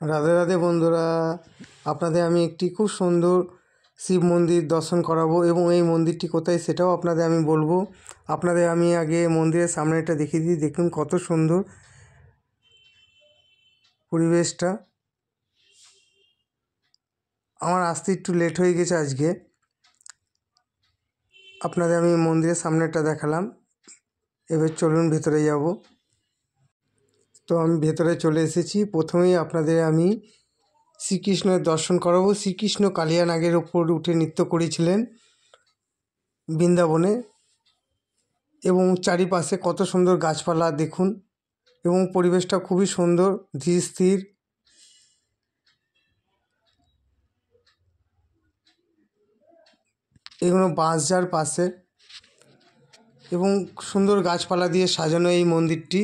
রাধে রাধে বন্ধুরা, আপনাদের আমি একটি খুব সুন্দর শিব মন্দির দর্শন করাবো এবং এই মন্দিরটি কোথায় সেটাও আপনাদের আমি বলবো। আপনাদের আমি আগে মন্দিরের সামনেটা দেখিয়ে দিই। দেখুন কত সুন্দর পরিবেশটা। আমার আসতে একটু লেট হয়ে গেছে আজকে। আপনাদের আমি মন্দিরের সামনেটা দেখালাম। এবার চলুন ভেতরে যাব। তো আমি ভেতরে চলে এসেছি। প্রথমেই আপনাদের আমি শ্রীকৃষ্ণের দর্শন করাবো। শ্রীকৃষ্ণ কালিয়া নাগের ওপর উঠে নৃত্য করেছিলেন বৃন্দাবনে, এবং চারিপাশে কত সুন্দর গাছপালা দেখুন, এবং পরিবেশটা খুবই সুন্দর, ধীর স্থির। এগুলো বাঁশঝাড় পাশে এবং সুন্দর গাছপালা দিয়ে সাজানো এই মন্দিরটি।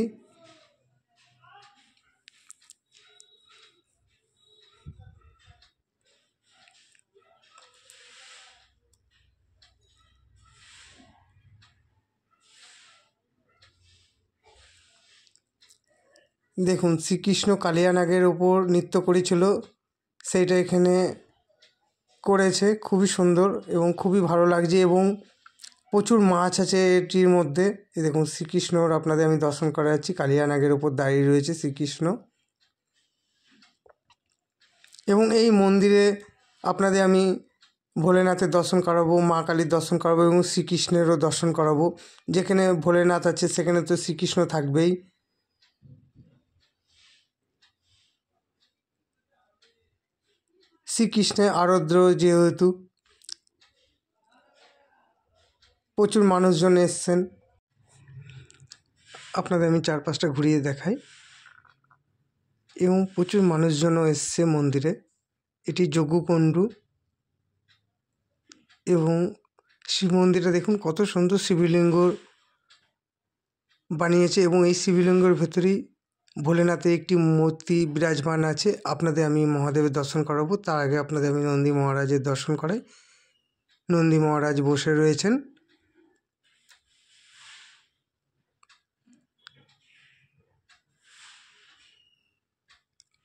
দেখুন শ্রীকৃষ্ণ কালিয়া নাগের ওপর নৃত্য করেছিল, সেইটা এখানে করেছে। খুবই সুন্দর এবং খুবই ভালো লাগছে, এবং প্রচুর মাছ আছে এটির মধ্যে। এই দেখুন শ্রীকৃষ্ণর আপনাদের আমি দর্শন করাচ্ছি। কালিয়া নাগের ওপর দাঁড়িয়ে রয়েছে শ্রীকৃষ্ণ, এবং এই মন্দিরে আপনাদের আমি ভোলেনাথের দর্শন করাবো, মা কালীর দর্শন করাবো, এবং শ্রীকৃষ্ণেরও দর্শন করাবো। যেখানে ভোলেনাথ আছে সেখানে তো শ্রীকৃষ্ণ থাকবেই। শ্রীকৃষ্ণের আরাধ্য যেহেতু, প্রচুর মানুষজন এসছেন। আপনাদের আমি চারপাশটা ঘুরিয়ে দেখাই, এবং প্রচুর মানুষজনও এসছে মন্দিরে। এটি যজ্ঞকুণ্ডু, এবং শিব মন্দিরটা দেখুন কত সুন্দর শিবলিঙ্গ বানিয়েছে, এবং এই শিবলিঙ্গের ভেতরেই ভোলেনাথের একটি মূর্তি বিরাজমান আছে। আপনাদের আমি মহাদেবের দর্শন করাবো। তার আগে আপনাদের আমি নন্দী মহারাজের দর্শন করাই। নন্দী মহারাজ বসে রয়েছেন।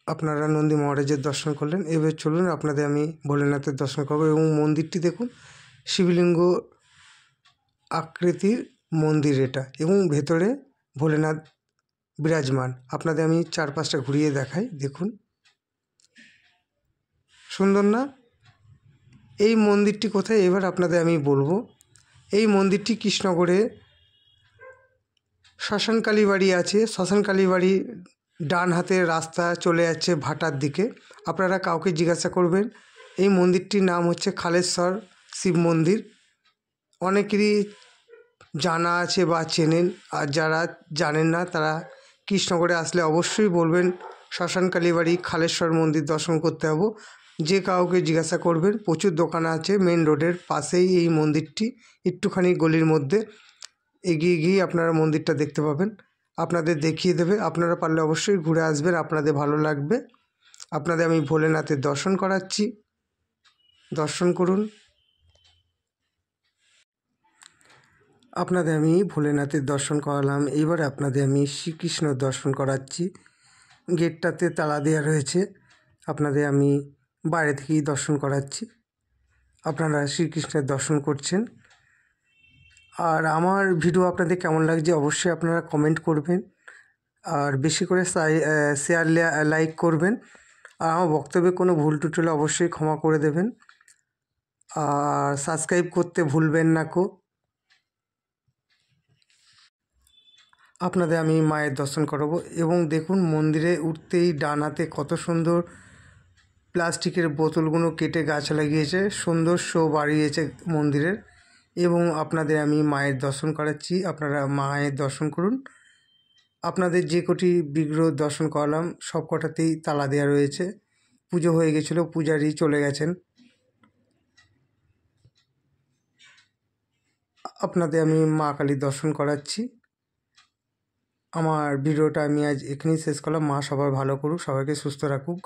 আপনারা নন্দী মহারাজের দর্শন করলেন। এবার চলুন আপনাদের আমি ভোলেনাথের দর্শন করবো। এবং মন্দিরটি দেখুন, শিবলিঙ্গ আকৃতির মন্দির এটা, এবং ভেতরে ভোলেনাথ বিরাজমান। আপনাদের আমি চারপাশটা ঘুরিয়ে দেখাই। দেখুন সুন্দর না? এই মন্দিরটি কোথায় এবার আপনাদের আমি বলবো। এই মন্দিরটি কৃষ্ণনগরে শ্মশান কালী বাড়ি আছে। শ্মশান কালী বাড়ি ডান হাতের রাস্তা চলে যাচ্ছে ভাটার দিকে। আপনারা কাউকে জিজ্ঞাসা করবেন, এই মন্দিরটির নাম হচ্ছে খালেশ্বর শিব মন্দির। অনেকেরই জানা আছে বা চেনেন, আর যারা জানেন না তারা কৃষ্ণনগরে আসলে অবশ্যই বলবেন শ্মশান কালী বাড়ি খালেশ্বর মন্দির দর্শন করতে হবে। যে কাউকে জিজ্ঞাসা করবেন, প্রচুর দোকান আছে মেন রোডের পাশেই এই মন্দিরটি। একটুখানি গলির মধ্যে এগিয়ে গিয়ে আপনারা মন্দিরটা দেখতে পাবেন। আপনাদের দেখিয়ে দেবে। আপনারা পারলে অবশ্যই ঘুরে আসবেন, আপনাদের ভালো লাগবে। আপনাদের আমি ভোলেনাথের দর্শন করাচ্ছি, দর্শন করুন। আপনাদের আমি ভোলেনাথের দর্শন করালাম। এইবার আপনাদের আমি শ্রীকৃষ্ণর দর্শন করাচ্ছি। গেটটাতে তালা দেওয়া রয়েছে। আপনাদের আমি বাইরে থেকেই দর্শন করাচ্ছি। আপনারা শ্রীকৃষ্ণের দর্শন করছেন। আর আমার ভিডিও আপনাদের কেমন লাগছে অবশ্যই আপনারা কমেন্ট করবেন, আর বেশি করে শেয়ার লাইক করবেন। আর আমার বক্তব্যে কোনো ভুল ত্রুটি হলে অবশ্যই ক্ষমা করে দেবেন, আর সাবস্ক্রাইব করতে ভুলবেন না কো। আপনাদের আমি মায়ের দর্শন করাবো। এবং দেখুন মন্দিরে উঠতেই ডান হাতে কত সুন্দর প্লাস্টিকের বোতলগুলো কেটে গাছ লাগিয়েছে, সুন্দর শো বাড়িয়েছে মন্দিরের। এবং আপনাদের আমি মায়ের দর্শন করাচ্ছি। আপনারা মায়ের দর্শন করুন। আপনাদের যে কটি বিগ্রহ দর্শন করালাম সব কটাতেই তালা দেওয়া রয়েছে। পুজো হয়ে গেছিলো, পূজারি চলে গেছেন। আপনাদের আমি মা কালীর দর্শন করাচ্ছি। আমার ভিডিওটা আমি আজ এখানেই শেষ করলাম। মা সবার ভালো করুক, সবাইকে সুস্থ রাখুক।